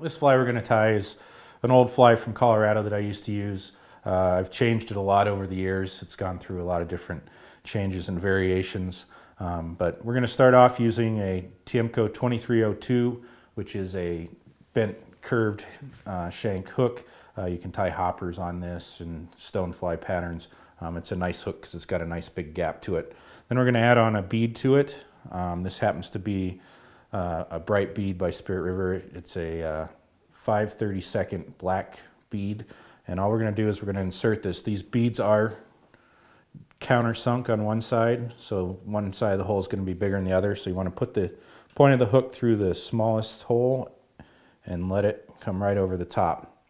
This fly we're going to tie is an old fly from Colorado that I used to use. I've changed it a lot over the years. It's gone through a lot of different changes and variations. But we're going to start off using a Tiemco 2302, which is a bent curved shank hook. You can tie hoppers on this and stonefly patterns. It's a nice hook because it's got a nice big gap to it. Then we're going to add on a bead to it. This happens to be a bright bead by Spirit River. It's a 5/32 black bead, and all we're going to do is we're going to insert this. These beads are countersunk on one side, so one side of the hole is going to be bigger than the other. So you want to put the point of the hook through the smallest hole and let it come right over the top.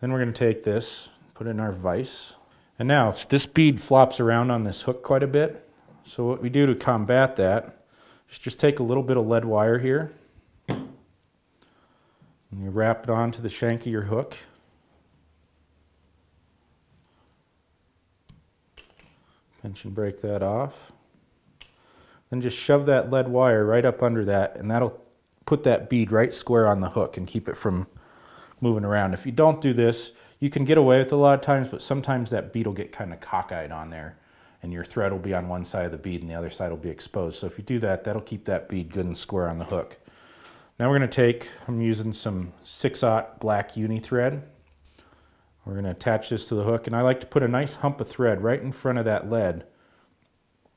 Then we're going to take this, put it in our vise, and now this bead flops around on this hook quite a bit. So what we do to combat that is just take a little bit of lead wire here, and you wrap it onto the shank of your hook. Pinch and break that off. Then just shove that lead wire right up under that, and that'll put that bead right square on the hook and keep it from moving around. If you don't do this, you can get away with it a lot of times, but sometimes that bead will get kind of cockeyed on there, and your thread will be on one side of the bead and the other side will be exposed. So if you do that, that'll keep that bead good and square on the hook. Now we're going to take, I'm using some 6/0 black uni thread. We're going to attach this to the hook, and I like to put a nice hump of thread right in front of that lead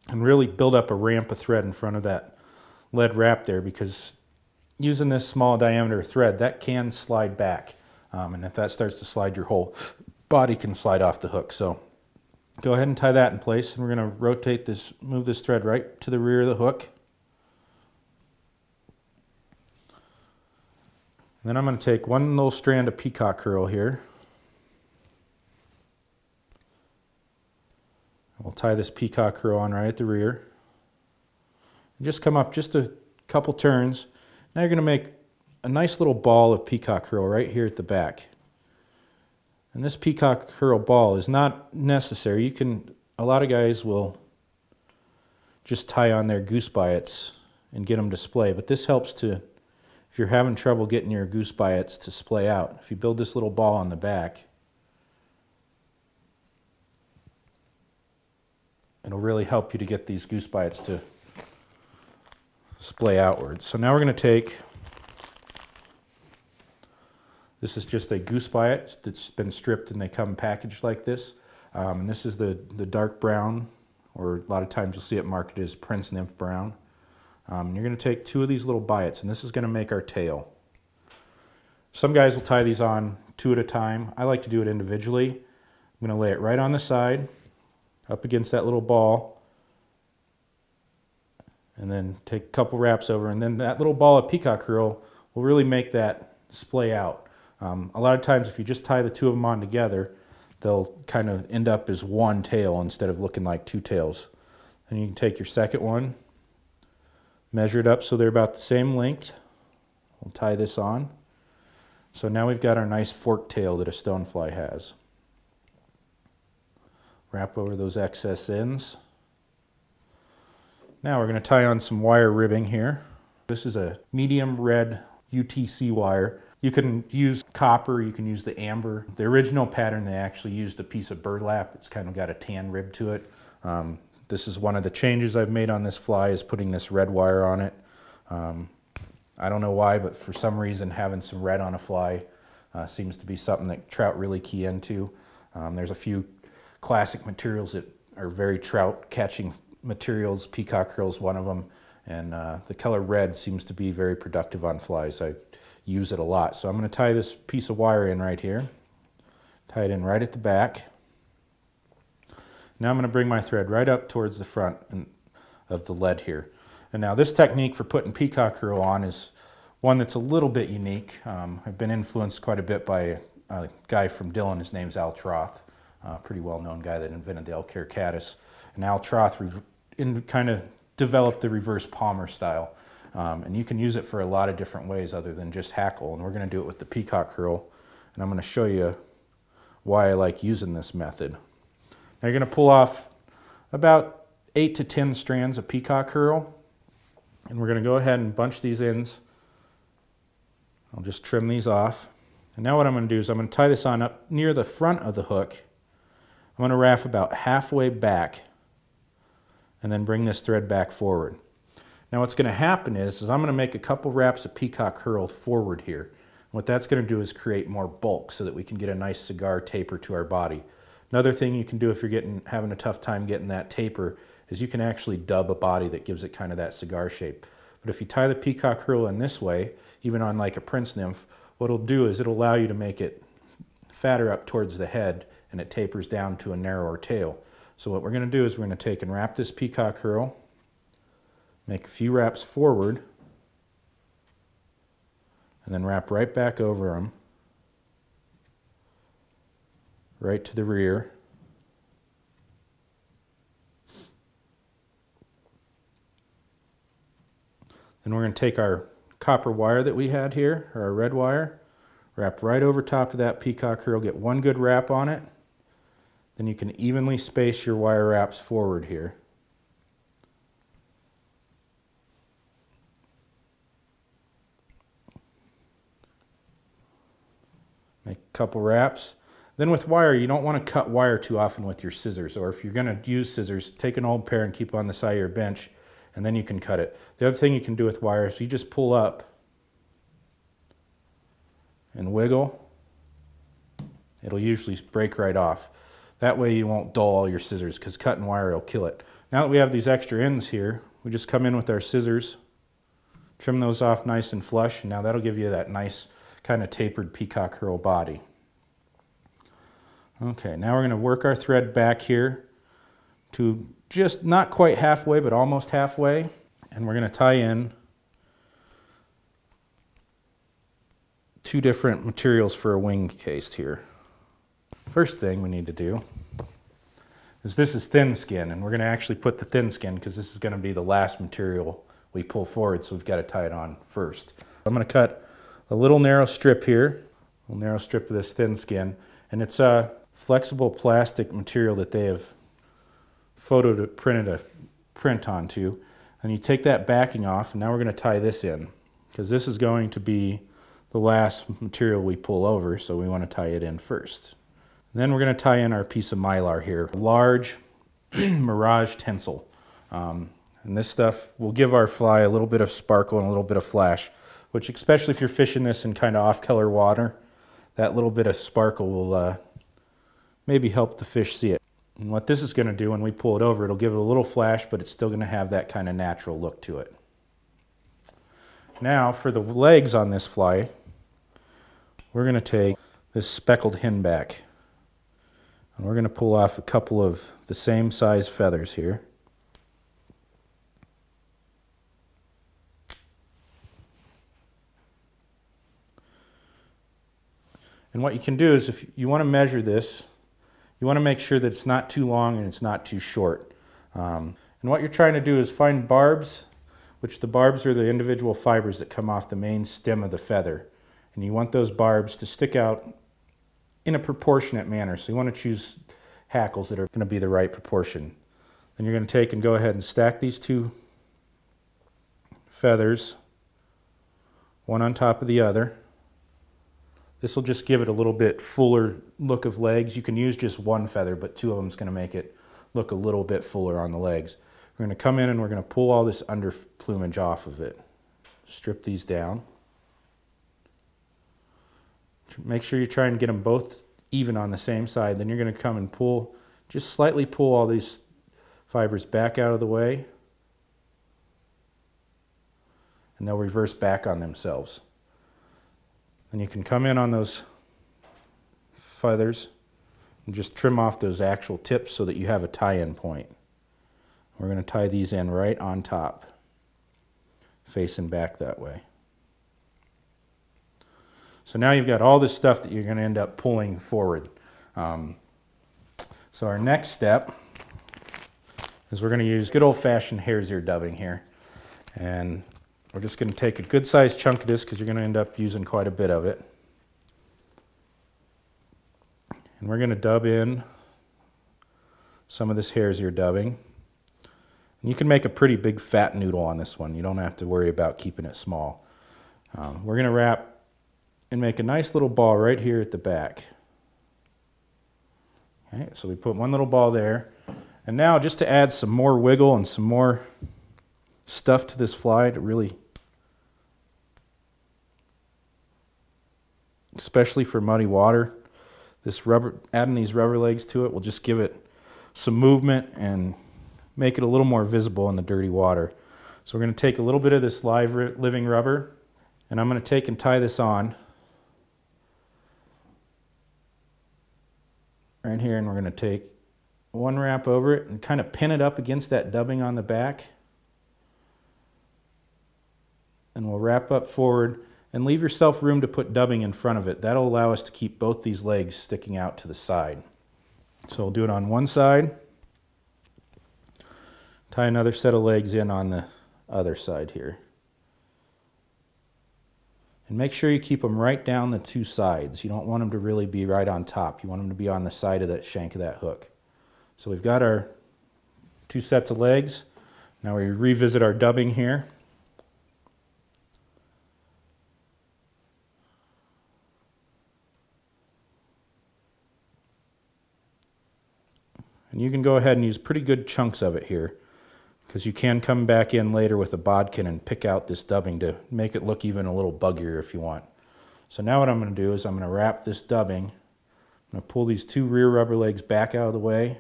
and really build up a ramp of thread in front of that lead wrap there, because using this small diameter thread, that can slide back. And if that starts to slide, your whole body can slide off the hook. So go ahead and tie that in place, and we're going to rotate this, move this thread right to the rear of the hook. And then I'm going to take one little strand of peacock curl here. We'll tie this peacock curl on right at the rear. And just come up just a couple turns. Now you're going to make a nice little ball of peacock curl right here at the back. And this peacock curl ball is not necessary. You can, a lot of guys will just tie on their goose biots and get them to splay, but this helps to, if you're having trouble getting your goose biots to splay out, if you build this little ball on the back, it'll really help you to get these goose biots to splay outwards. So now we're going to take, this is just a goose biot that's been stripped and they come packaged like this. And this is the dark brown, or a lot of times you'll see it marketed as Prince Nymph Brown. And you're going to take 2 of these little biots, and this is going to make our tail. Some guys will tie these on 2 at a time. I like to do it individually. I'm going to lay it right on the side, up against that little ball, and then take a couple wraps over, and then that little ball of peacock curl will really make that splay out. A lot of times if you just tie the 2 of them on together, they'll kind of end up as one tail instead of looking like 2 tails. Then you can take your second one, measure it up so they're about the same length. We'll tie this on. So now we've got our nice forked tail that a stonefly has. Wrap over those excess ends. Now we're going to tie on some wire ribbing here. This is a medium red UTC wire. You can use copper, you can use the amber. The original pattern, they actually used a piece of burlap. It's kind of got a tan rib to it. This is one of the changes I've made on this fly, is putting this red wire on it. I don't know why, but for some reason having some red on a fly seems to be something that trout really key into. There's a few classic materials that are very trout catching materials. Peacock curl is one of them, and the color red seems to be very productive on flies. I use it a lot. So I'm going to tie this piece of wire in right here, tie it in right at the back. Now I'm going to bring my thread right up towards the front of the lead here. And now this technique for putting peacock curl on is one that's a little bit unique. I've been influenced quite a bit by a guy from Dillon. His name's Al Troth, a pretty well-known guy that invented the elk hair caddis. And Al Troth kind of developed the reverse palmer style. And you can use it for a lot of different ways other than just hackle. And we're going to do it with the peacock curl. And I'm going to show you why I like using this method. Now you're going to pull off about 8 to 10 strands of peacock curl. And we're going to go ahead and bunch these ends I'll just trim these off. And now what I'm going to do is I'm going to tie this on up near the front of the hook. I'm going to wrap about halfway back and then bring this thread back forward. Now what's going to happen is I'm going to make a couple wraps of peacock herl forward here. And what that's going to do is create more bulk so that we can get a nice cigar taper to our body. Another thing you can do if you're having a tough time getting that taper is you can actually dub a body that gives it kind of that cigar shape. But if you tie the peacock herl in this way, even on like a Prince nymph, what it'll do is it'll allow you to make it fatter up towards the head and it tapers down to a narrower tail. So what we're going to do is we're going to take and wrap this peacock herl, make a few wraps forward, and then wrap right back over them, right to the rear. Then we're going to take our copper wire that we had here, or our red wire, wrap right over top of that peacock herl, get one good wrap on it. Then you can evenly space your wire wraps forward here. Make a couple wraps. Then with wire, you don't want to cut wire too often with your scissors, or if you're going to use scissors, take an old pair and keep on the side of your bench, and then you can cut it. The other thing you can do with wire is you just pull up and wiggle. It'll usually break right off. That way you won't dull all your scissors, because cutting wire will kill it. Now that we have these extra ends here, we just come in with our scissors, trim those off nice and flush, and now that'll give you that nice kind of tapered peacock herl body. Okay, now we're going to work our thread back here to just not quite halfway, but almost halfway, and we're going to tie in two different materials for a wing case here. First thing we need to do is this is thin skin, and we're going to actually put the thin skin because this is going to be the last material we pull forward, so we've got to tie it on first. I'm going to cut a little narrow strip here, a little narrow strip of this thin skin, and it's a flexible plastic material that they have printed a print onto. And you take that backing off, and now we're going to tie this in, because this is going to be the last material we pull over, so we want to tie it in first. And then we're going to tie in our piece of mylar here, a large Mirage Tencel. And this stuff will give our fly a little bit of sparkle and a little bit of flash, which, especially if you're fishing this in kind of off-color water, that little bit of sparkle will maybe help the fish see it. And what this is going to do when we pull it over, it'll give it a little flash, but it's still going to have that kind of natural look to it. Now for the legs on this fly, we're going to take this speckled henback, and we're going to pull off a couple of the same size feathers here. And what you can do is, if you want to measure this, you want to make sure that it's not too long and it's not too short. And what you're trying to do is find barbs, which the barbs are the individual fibers that come off the main stem of the feather. And you want those barbs to stick out in a proportionate manner. So you want to choose hackles that are going to be the right proportion. Then you're going to take and go ahead and stack these two feathers, one on top of the other. This will just give it a little bit fuller look of legs. You can use just one feather, but two of them is going to make it look a little bit fuller on the legs. We're going to come in and we're going to pull all this under plumage off of it. Strip these down. Make sure you try and get them both even on the same side. Then you're going to come and pull, just slightly pull all these fibers back out of the way, and they'll reverse back on themselves. And you can come in on those feathers and just trim off those actual tips so that you have a tie-in point. We're going to tie these in right on top, facing back that way. So now you've got all this stuff that you're going to end up pulling forward. So our next step is we're going to use good old-fashioned hare's ear dubbing here. And we're just going to take a good sized chunk of this because you're going to end up using quite a bit of it. And we're going to dub in some of this hare's ear dubbing. And you can make a pretty big fat noodle on this one. You don't have to worry about keeping it small. We're going to wrap and make a nice little ball right here at the back. Okay, so we put one little ball there. And now just to add some more wiggle and some more stuff to this fly to really, especially for muddy water, adding these rubber legs to it will just give it some movement and make it a little more visible in the dirty water. So we're going to take a little bit of this living rubber, and I'm going to take and tie this on right here, and we're going to take one wrap over it and kind of pin it up against that dubbing on the back. And we'll wrap up forward and leave yourself room to put dubbing in front of it. That'll allow us to keep both these legs sticking out to the side. So we'll do it on one side, tie another set of legs in on the other side here. And make sure you keep them right down the two sides. You don't want them to really be right on top. You want them to be on the side of that shank of that hook. So we've got our two sets of legs. Now we revisit our dubbing here. And you can go ahead and use pretty good chunks of it here, because you can come back in later with a bodkin and pick out this dubbing to make it look even a little buggier if you want. So now what I'm going to do is I'm going to wrap this dubbing. I'm going to pull these two rear rubber legs back out of the way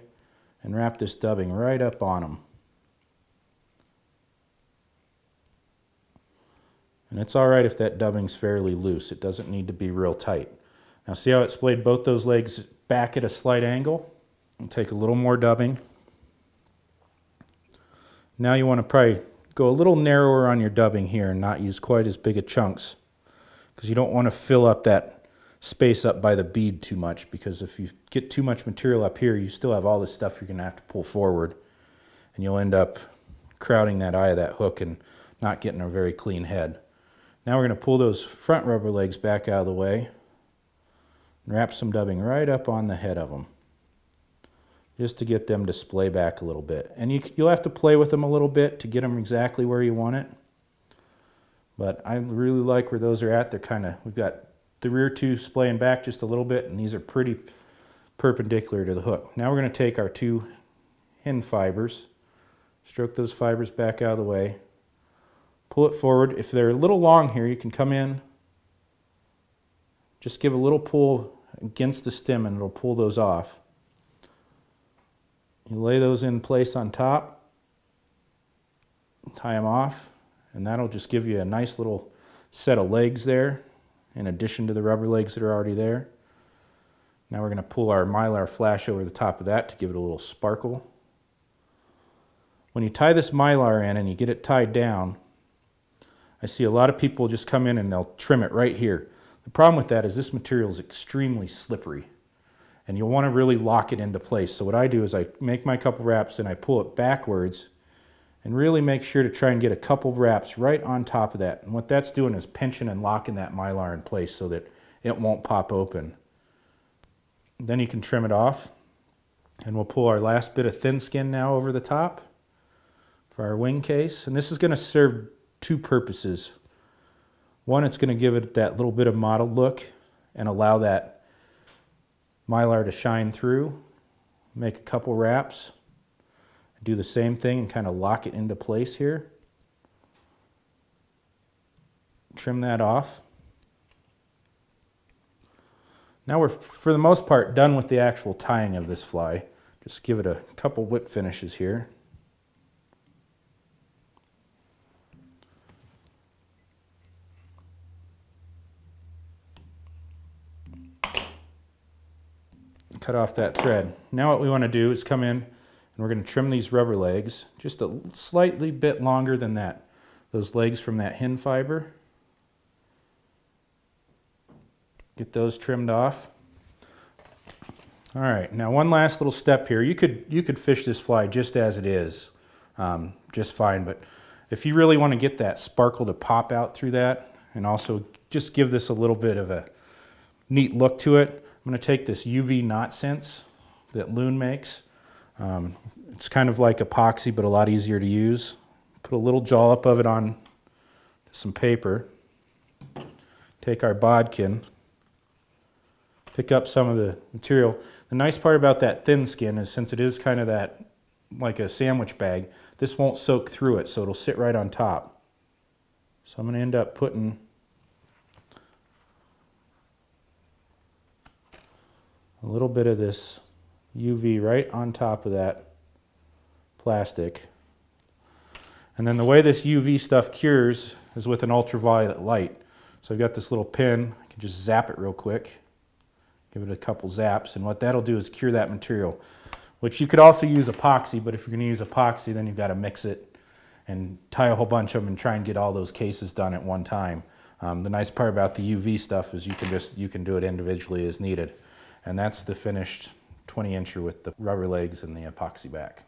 and wrap this dubbing right up on them. And it's all right if that dubbing's fairly loose. It doesn't need to be real tight. Now see how it splayed both those legs back at a slight angle? I'll take a little more dubbing. Now you want to probably go a little narrower on your dubbing here and not use quite as big of chunks, because you don't want to fill up that space up by the bead too much, because if you get too much material up here, you still have all this stuff you're going to have to pull forward, and you'll end up crowding that eye of that hook and not getting a very clean head. Now we're going to pull those front rubber legs back out of the way and wrap some dubbing right up on the head of them, just to get them to splay back a little bit. And you'll have to play with them a little bit to get them exactly where you want it. But I really like where those are at. They're kind of, we've got the rear two splaying back just a little bit, and these are pretty perpendicular to the hook. Now we're going to take our two hin fibers, stroke those fibers back out of the way, pull it forward. If they're a little long here, you can come in, just give a little pull against the stem and it'll pull those off. You lay those in place on top, tie them off, and that'll just give you a nice little set of legs there, in addition to the rubber legs that are already there. Now we're going to pull our mylar flash over the top of that to give it a little sparkle. When you tie this mylar in and you get it tied down, I see a lot of people just come in and they'll trim it right here. The problem with that is this material is extremely slippery, and you'll want to really lock it into place. So what I do is I make my couple wraps and I pull it backwards and really make sure to try and get a couple wraps right on top of that. And what that's doing is pinching and locking that mylar in place so that it won't pop open. Then you can trim it off, and we'll pull our last bit of thin skin now over the top for our wing case. And this is going to serve two purposes. One, it's going to give it that little bit of mottled look and allow that mylar to shine through. Make a couple wraps, do the same thing and kind of lock it into place here. Trim that off. Now we're, for the most part, done with the actual tying of this fly. Just give it a couple whip finishes here. Cut off that thread. Now what we want to do is come in and we're going to trim these rubber legs just a slightly bit longer than that. Those legs from that hin fiber. Get those trimmed off. All right, now one last little step here. You could fish this fly just as it is, just fine. But if you really want to get that sparkle to pop out through that, and also just give this a little bit of a neat look to it, I'm going to take this UV knot sense that Loon makes. It's kind of like epoxy, but a lot easier to use. Put a little dollop of it on some paper. take our bodkin, pick up some of the material. The nice part about that thin skin is since it is kind of that, like a sandwich bag, this won't soak through it, so it'll sit right on top. So I'm going to end up putting a little bit of this UV right on top of that plastic. And then the way this UV stuff cures is with an ultraviolet light. So I've got this little pin, I can just zap it real quick, give it a couple zaps, and what that'll do is cure that material. Which you could also use epoxy, but if you're going to use epoxy, then you've got to mix it and tie a whole bunch of them and try and get all those cases done at one time. The nice part about the UV stuff is you can do it individually as needed. And that's the finished 20-incher with the rubber legs and the epoxy back.